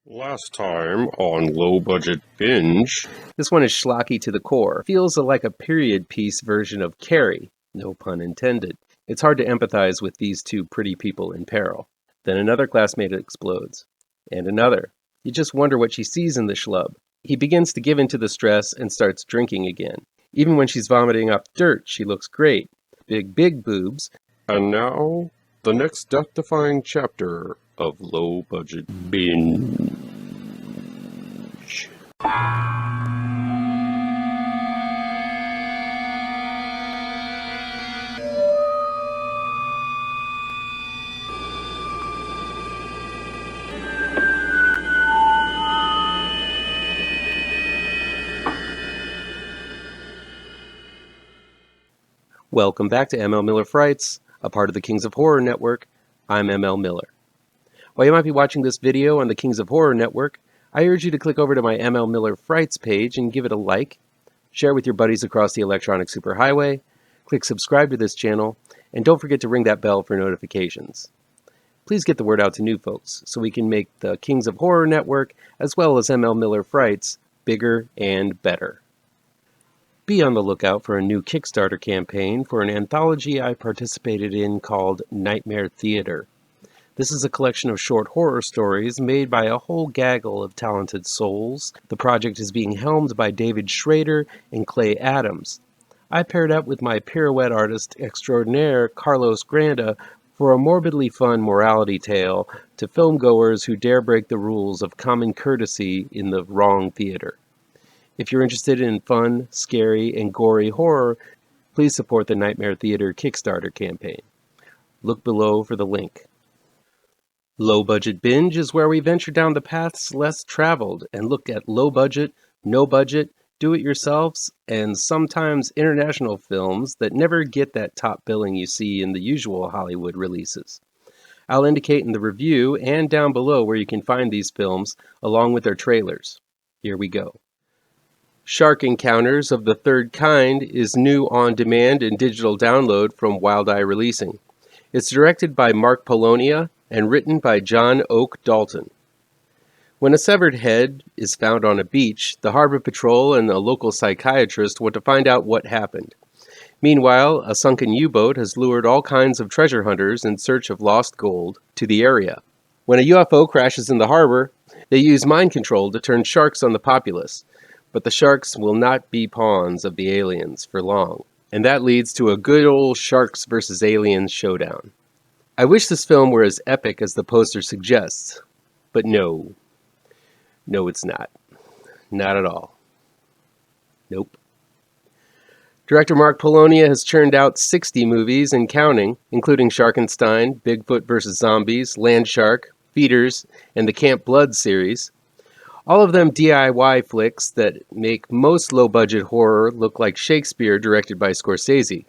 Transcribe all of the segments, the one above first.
Last time on Low Budget Binge. This one is schlocky to the core. Feels like a period piece version of Carrie. No pun intended. It's hard to empathize with these two pretty people in peril. Then another classmate explodes. And another. You just wonder what she sees in the schlub. He begins to give in to the stress and starts drinking again. Even when she's vomiting up dirt, she looks great. Big boobs. And now, the next death-defying chapter of Low Budget Binge. Welcome back to ML Miller Frights, a part of the Kings of Horror Network. I'm ML Miller. While you might be watching this video on the Kings of Horror Network, I urge you to click over to my ML Miller Frights page and give it a like, share with your buddies across the electronic superhighway, click subscribe to this channel, and don't forget to ring that bell for notifications. Please get the word out to new folks so we can make the Kings of Horror Network, as well as ML Miller Frights, bigger and better. Be on the lookout for a new Kickstarter campaign for an anthology I participated in called Nightmare Theater. This is a collection of short horror stories made by a whole gaggle of talented souls. The project is being helmed by David Schrader and Clay Adams. I paired up with my pirouette artist extraordinaire Carlos Granda for a morbidly fun morality tale to filmgoers who dare break the rules of common courtesy in the wrong theater. If you're interested in fun, scary, and gory horror, please support the Nightmare Theater Kickstarter campaign. Look below for the link. Low Budget Binge is where we venture down the paths less traveled and look at low budget, no budget, do-it-yourselves, and sometimes international films that never get that top billing you see in the usual Hollywood releases. I'll indicate in the review and down below where you can find these films along with their trailers. Here we go. Shark Encounters of the Third Kind is new on-demand and digital download from Wild Eye Releasing. It's directed by Mark Polonia and written by John Oak Dalton. When a severed head is found on a beach, the Harbor Patrol and a local psychiatrist want to find out what happened. Meanwhile, a sunken U-boat has lured all kinds of treasure hunters in search of lost gold to the area. When a UFO crashes in the harbor, they use mind control to turn sharks on the populace. But the sharks will not be pawns of the aliens for long. And that leads to a good old sharks versus aliens showdown. I wish this film were as epic as the poster suggests. But no. No, it's not. Not at all. Nope. Director Mark Polonia has churned out 60 movies and counting, including Sharkenstein, Bigfoot vs. Zombies, Land Shark, Feeders, and the Camp Blood series. All of them DIY flicks that make most low-budget horror look like Shakespeare directed by Scorsese.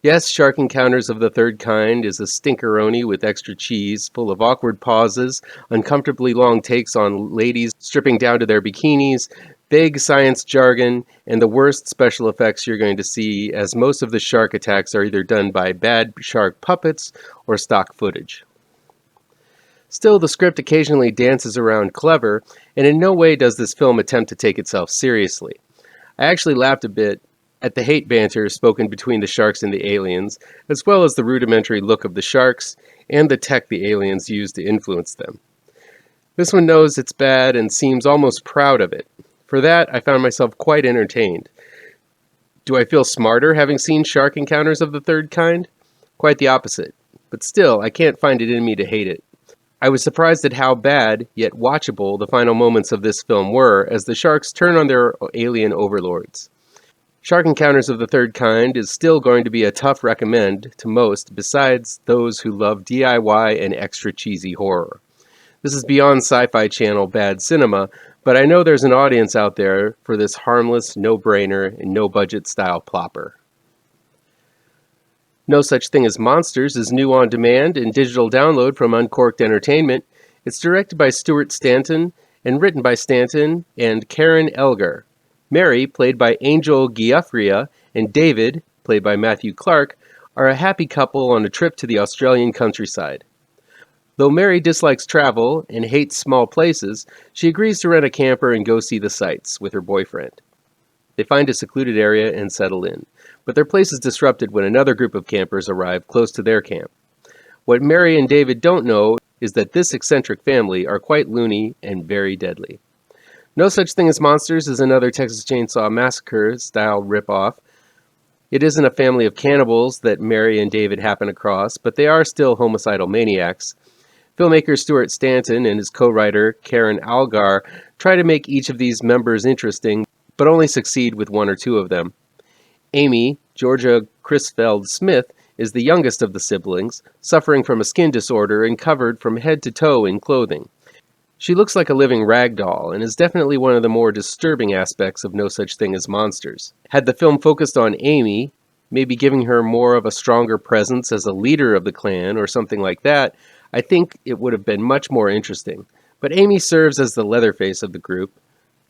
Yes, Shark Encounters of the Third Kind is a stinkeroni with extra cheese, full of awkward pauses, uncomfortably long takes on ladies stripping down to their bikinis, vague science jargon, and the worst special effects you're going to see, as most of the shark attacks are either done by bad shark puppets or stock footage. Still, the script occasionally dances around clever, and in no way does this film attempt to take itself seriously. I actually laughed a bit at the hate banter spoken between the sharks and the aliens, as well as the rudimentary look of the sharks and the tech the aliens use to influence them. This one knows it's bad and seems almost proud of it. For that, I found myself quite entertained. Do I feel smarter having seen Shark Encounters of the Third Kind? Quite the opposite. But still, I can't find it in me to hate it. I was surprised at how bad, yet watchable, the final moments of this film were, as the sharks turn on their alien overlords. Shark Encounters of the Third Kind is still going to be a tough recommend to most, besides those who love DIY and extra cheesy horror. This is beyond Sci-Fi Channel bad cinema, but I know there's an audience out there for this harmless, no-brainer, and no-budget style plopper. No Such Thing as Monsters is new on demand and digital download from Uncork'd Entertainment. It's directed by Stuart Stanton and written by Stanton and Karen Elgar. Mary, played by Angel Giuffria, and David, played by Matthew Clark, are a happy couple on a trip to the Australian countryside. Though Mary dislikes travel and hates small places, she agrees to rent a camper and go see the sights with her boyfriend. They find a secluded area and settle in, but their place is disrupted when another group of campers arrive close to their camp. What Mary and David don't know is that this eccentric family are quite loony and very deadly. No Such Thing as Monsters is another Texas Chainsaw Massacre-style ripoff. It isn't a family of cannibals that Mary and David happen across, but they are still homicidal maniacs. Filmmaker Stuart Stanton and his co-writer Karen Elgar try to make each of these members interesting, but only succeed with one or two of them. Amy, Georgia Crisfeld Smith, is the youngest of the siblings, suffering from a skin disorder and covered from head to toe in clothing. She looks like a living rag doll and is definitely one of the more disturbing aspects of No Such Thing as Monsters. Had the film focused on Amy, maybe giving her more of a stronger presence as a leader of the clan or something like that, I think it would have been much more interesting. But Amy serves as the Leatherface of the group,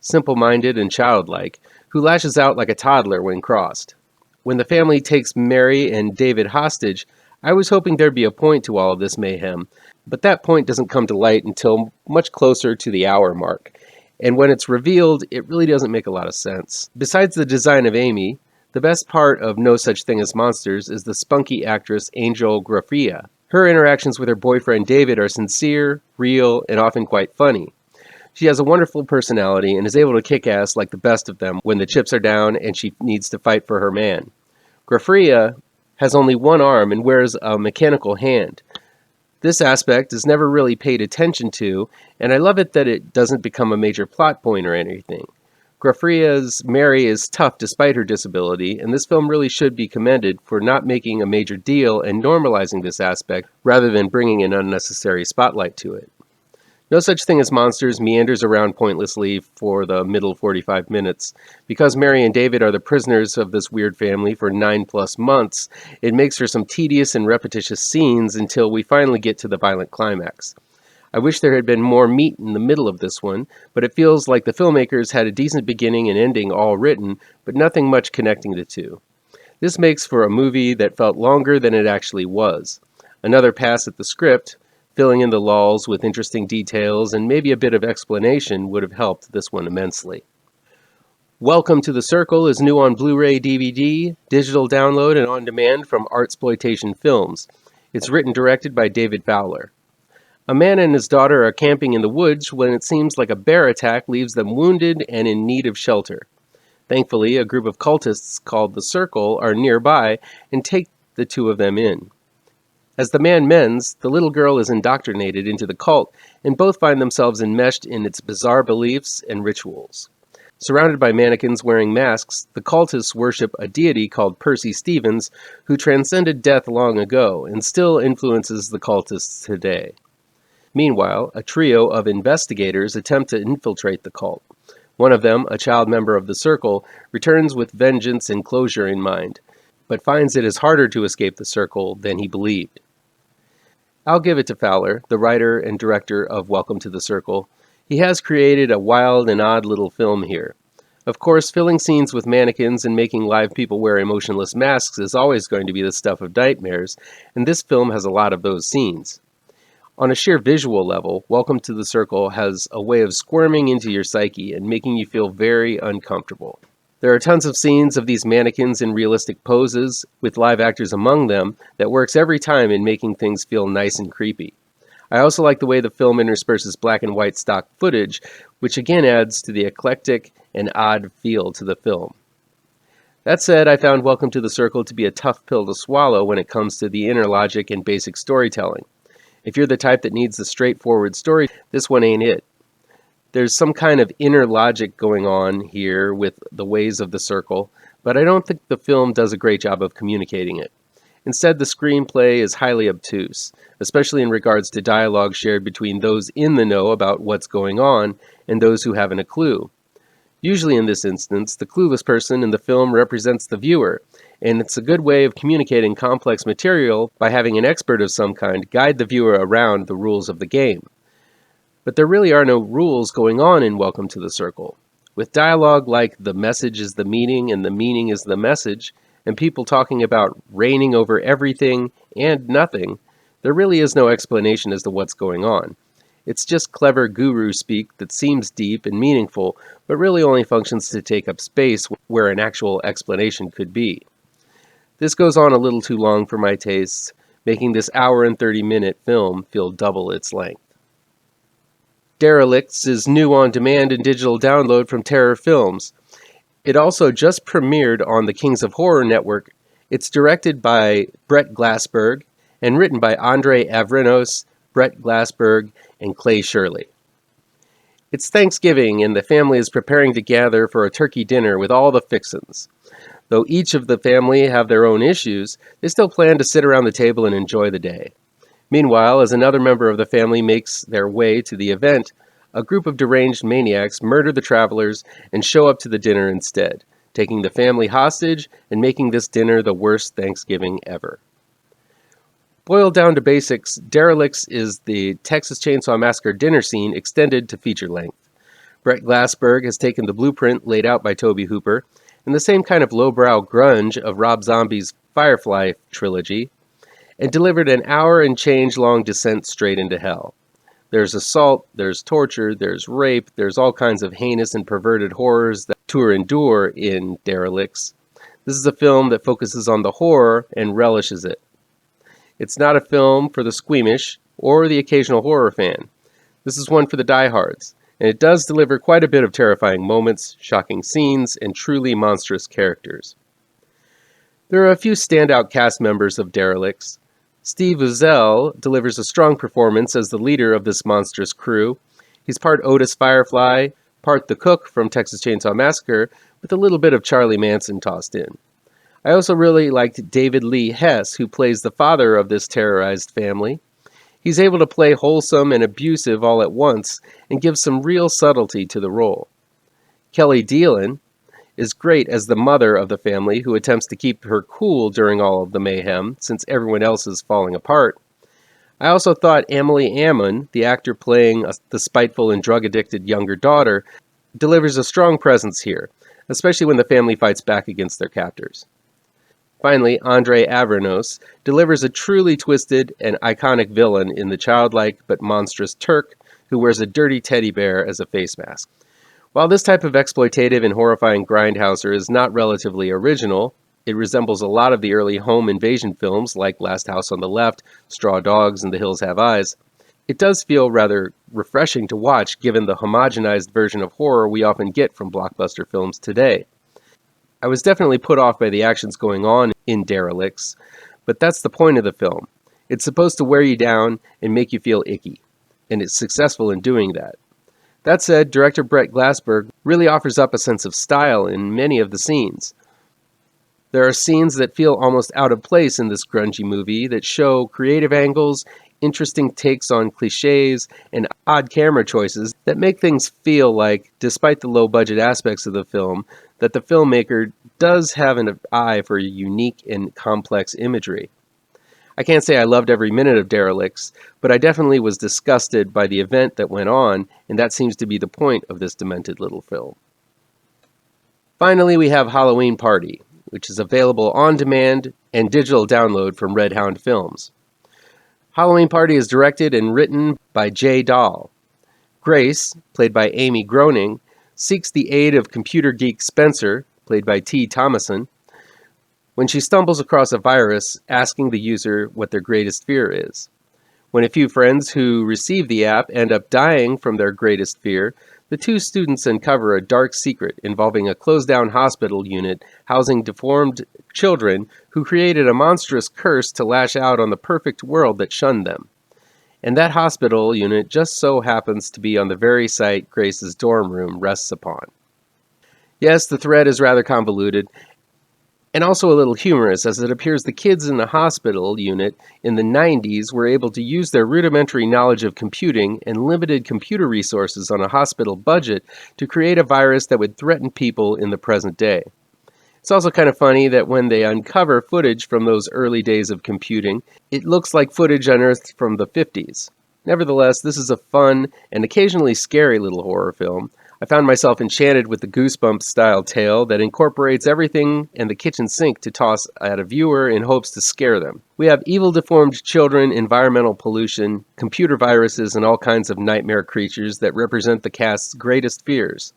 simple-minded and childlike, who lashes out like a toddler when crossed. When the family takes Mary and David hostage, I was hoping there'd be a point to all of this mayhem, but that point doesn't come to light until much closer to the hour mark. And when it's revealed, it really doesn't make a lot of sense. Besides the design of Amy, the best part of No Such Thing as Monsters is the spunky actress Angel Grafia. Her interactions with her boyfriend David are sincere, real, and often quite funny. She has a wonderful personality and is able to kick ass like the best of them when the chips are down and she needs to fight for her man. Grafia has only one arm and wears a mechanical hand. This aspect is never really paid attention to, and I love it that it doesn't become a major plot point or anything. Grafia's Mary is tough despite her disability, and this film really should be commended for not making a major deal and normalizing this aspect rather than bringing an unnecessary spotlight to it. No Such Thing as Monsters meanders around pointlessly for the middle 45 minutes. Because Mary and David are the prisoners of this weird family for 9+ months, it makes for some tedious and repetitious scenes until we finally get to the violent climax. I wish there had been more meat in the middle of this one, but it feels like the filmmakers had a decent beginning and ending all written, but nothing much connecting the two. This makes for a movie that felt longer than it actually was. Another pass at the script, filling in the lulls with interesting details and maybe a bit of explanation would have helped this one immensely. Welcome to the Circle is new on Blu-ray, DVD, digital download, and on demand from Artsploitation Films. It's written and directed by David Fowler. A man and his daughter are camping in the woods when it seems like a bear attack leaves them wounded and in need of shelter. Thankfully, a group of cultists called the Circle are nearby and take the two of them in. As the man mends, the little girl is indoctrinated into the cult, and both find themselves enmeshed in its bizarre beliefs and rituals. Surrounded by mannequins wearing masks, the cultists worship a deity called Percy Stevens, who transcended death long ago and still influences the cultists today. Meanwhile, a trio of investigators attempt to infiltrate the cult. One of them, a child member of the Circle, returns with vengeance and closure in mind, but finds it is harder to escape the Circle than he believed. I'll give it to Fowler, the writer and director of Welcome to the Circle. He has created a wild and odd little film here. Of course, filling scenes with mannequins and making live people wear emotionless masks is always going to be the stuff of nightmares, and this film has a lot of those scenes. On a sheer visual level, Welcome to the Circle has a way of squirming into your psyche and making you feel very uncomfortable. There are tons of scenes of these mannequins in realistic poses, with live actors among them, that works every time in making things feel nice and creepy. I also like the way the film intersperses black and white stock footage, which again adds to the eclectic and odd feel to the film. That said, I found Welcome to the Circle to be a tough pill to swallow when it comes to the inner logic and basic storytelling. If you're the type that needs the straightforward story, this one ain't it. There's some kind of inner logic going on here with the ways of the Circle, but I don't think the film does a great job of communicating it. Instead, the screenplay is highly obtuse, especially in regards to dialogue shared between those in the know about what's going on and those who haven't a clue. Usually in this instance, the clueless person in the film represents the viewer, and it's a good way of communicating complex material by having an expert of some kind guide the viewer around the rules of the game. But there really are no rules going on in Welcome to the Circle. With dialogue like the message is the meaning and the meaning is the message, and people talking about reigning over everything and nothing, There really is no explanation as to what's going on. It's just clever guru speak that seems deep and meaningful, but really only functions to take up space where an actual explanation could be. This goes on a little too long for my tastes, making this hour and 30-minute film feel double its length. Derelicts is new on demand and digital download from Terror Films. It also just premiered on the Kings of Horror Network. It's directed by Brett Glassberg and written by Evrenos, Brett Glassberg, and Clay Shirley. It's Thanksgiving and the family is preparing to gather for a turkey dinner with all the fixins. Though each of the family have their own issues, they still plan to sit around the table and enjoy the day. Meanwhile, as another member of the family makes their way to the event, a group of deranged maniacs murder the travelers and show up to the dinner instead, taking the family hostage and making this dinner the worst Thanksgiving ever. Boiled down to basics, Derelicts is the Texas Chainsaw Massacre dinner scene extended to feature length. Brett Glassberg has taken the blueprint laid out by Tobe Hooper and the same kind of lowbrow grunge of Rob Zombie's Firefly trilogy, and delivered an hour and change long descent straight into hell. There's assault, there's torture, there's rape, there's all kinds of heinous and perverted horrors that to endure in Derelicts. This is a film that focuses on the horror and relishes it. It's not a film for the squeamish or the occasional horror fan. This is one for the diehards, and it does deliver quite a bit of terrifying moments, shocking scenes, and truly monstrous characters. There are a few standout cast members of Derelicts. Steve Uzzell delivers a strong performance as the leader of this monstrous crew. He's part Otis Firefly, part the cook from Texas Chainsaw Massacre, with a little bit of Charlie Manson tossed in. I also really liked David Lee Hess, who plays the father of this terrorized family. He's able to play wholesome and abusive all at once and gives some real subtlety to the role. Kelly Dillon is great as the mother of the family who attempts to keep her cool during all of the mayhem since everyone else is falling apart. I also thought Emily Ammon, the actor playing the spiteful and drug-addicted younger daughter, delivers a strong presence here, especially when the family fights back against their captors. Finally, Evrenos delivers a truly twisted and iconic villain in the childlike but monstrous Turk who wears a dirty teddy bear as a face mask. While this type of exploitative and horrifying grindhouser is not relatively original, it resembles a lot of the early home invasion films like Last House on the Left, Straw Dogs, and The Hills Have Eyes. It does feel rather refreshing to watch given the homogenized version of horror we often get from blockbuster films today. I was definitely put off by the actions going on in Derelicts, but that's the point of the film. It's supposed to wear you down and make you feel icky, and it's successful in doing that. That said, director Brett Glassberg really offers up a sense of style in many of the scenes. There are scenes that feel almost out of place in this grungy movie that show creative angles, interesting takes on cliches, and odd camera choices that make things feel like, despite the low-budget aspects of the film, that the filmmaker does have an eye for unique and complex imagery. I can't say I loved every minute of Derelicts, but I definitely was disgusted by the event that went on, and that seems to be the point of this demented little film. Finally, we have Halloween Party, which is available on demand and digital download from Red Hound Films. Halloween Party is directed and written by Jay Dahl. Grace, played by Amy Groening, seeks the aid of computer geek Spencer, played by T. Thomason, when she stumbles across a virus asking the user what their greatest fear is. When a few friends who receive the app end up dying from their greatest fear, the two students uncover a dark secret involving a closed-down hospital unit housing deformed children who created a monstrous curse to lash out on the perfect world that shunned them. And that hospital unit just so happens to be on the very site Grace's dorm room rests upon. Yes, the thread is rather convoluted, and also a little humorous, as it appears the kids in the hospital unit in the 90s were able to use their rudimentary knowledge of computing and limited computer resources on a hospital budget to create a virus that would threaten people in the present day. It's also kind of funny that when they uncover footage from those early days of computing, it looks like footage unearthed from the 50s. Nevertheless, this is a fun and occasionally scary little horror film. I found myself enchanted with the Goosebumps-style tale that incorporates everything and the kitchen sink to toss at a viewer in hopes to scare them. We have evil deformed children, environmental pollution, computer viruses, and all kinds of nightmare creatures that represent the cast's greatest fears.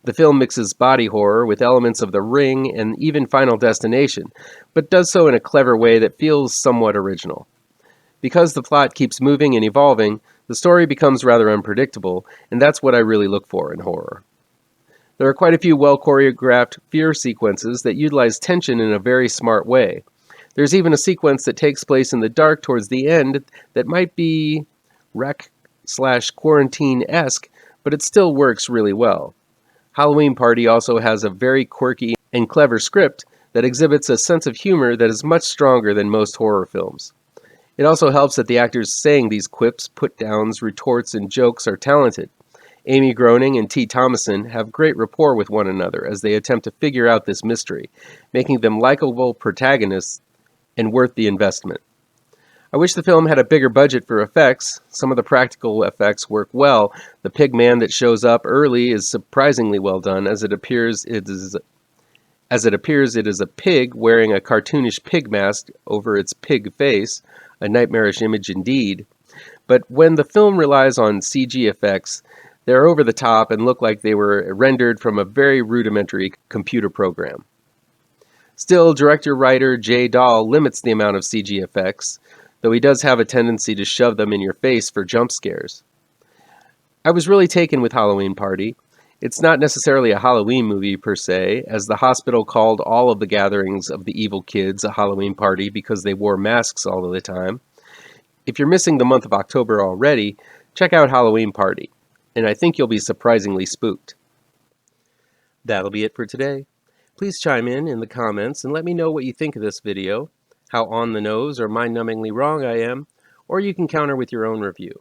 The film mixes body horror with elements of The Ring and even Final Destination, but does so in a clever way that feels somewhat original. Because the plot keeps moving and evolving, the story becomes rather unpredictable, and that's what I really look for in horror. There are quite a few well-choreographed fear sequences that utilize tension in a very smart way. There's even a sequence that takes place in the dark towards the end that might be Wreck/Quarantine-esque, but it still works really well. Halloween Party also has a very quirky and clever script that exhibits a sense of humor that is much stronger than most horror films. It also helps that the actors saying these quips, put-downs, retorts, and jokes are talented. Amy Groening and T. Thomason have great rapport with one another as they attempt to figure out this mystery, making them likable protagonists and worth the investment. I wish the film had a bigger budget for effects. Some of the practical effects work well. The pig man that shows up early is surprisingly well done, as it appears it is a pig wearing a cartoonish pig mask over its pig face, a nightmarish image indeed. But when the film relies on CG effects, they're over the top and look like they were rendered from a very rudimentary computer program. Still, director-writer Jay Dahl limits the amount of CG effects, though he does have a tendency to shove them in your face for jump scares. I was really taken with Halloween Party. It's not necessarily a Halloween movie per se, as the hospital called all of the gatherings of the evil kids a Halloween party because they wore masks all of the time. If you're missing the month of October already, check out Halloween Party, and I think you'll be surprisingly spooked. That'll be it for today. Please chime in the comments and let me know what you think of this video, how on the nose or mind-numbingly wrong I am, or you can counter with your own review.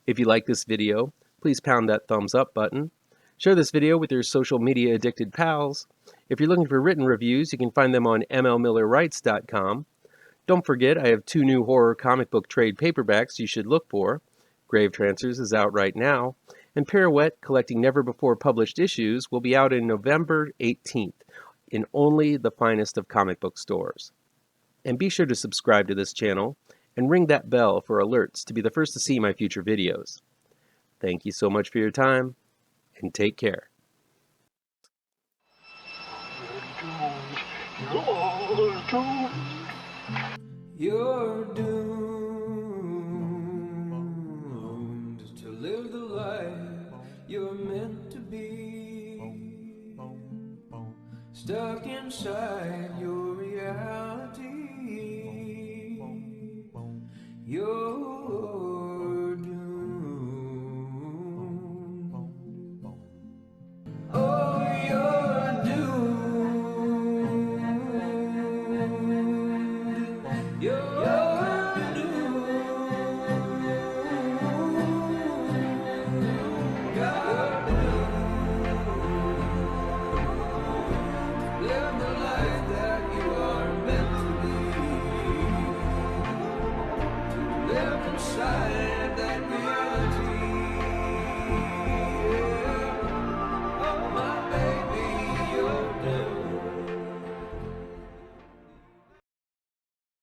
If you like this video, please pound that thumbs up button. Share this video with your social media addicted pals. If you're looking for written reviews, you can find them on mlmillerwrites.com. Don't forget, I have 2 new horror comic book trade paperbacks you should look for. GRAVETRANCERS is out right now, and Pirouette, collecting never-before-published issues, will be out in November 18th in only the finest of comic book stores. And be sure to subscribe to this channel and ring that bell for alerts to be the first to see my future videos. Thank you so much for your time, and take care. You're doomed to live the life you're meant to be, stuck inside your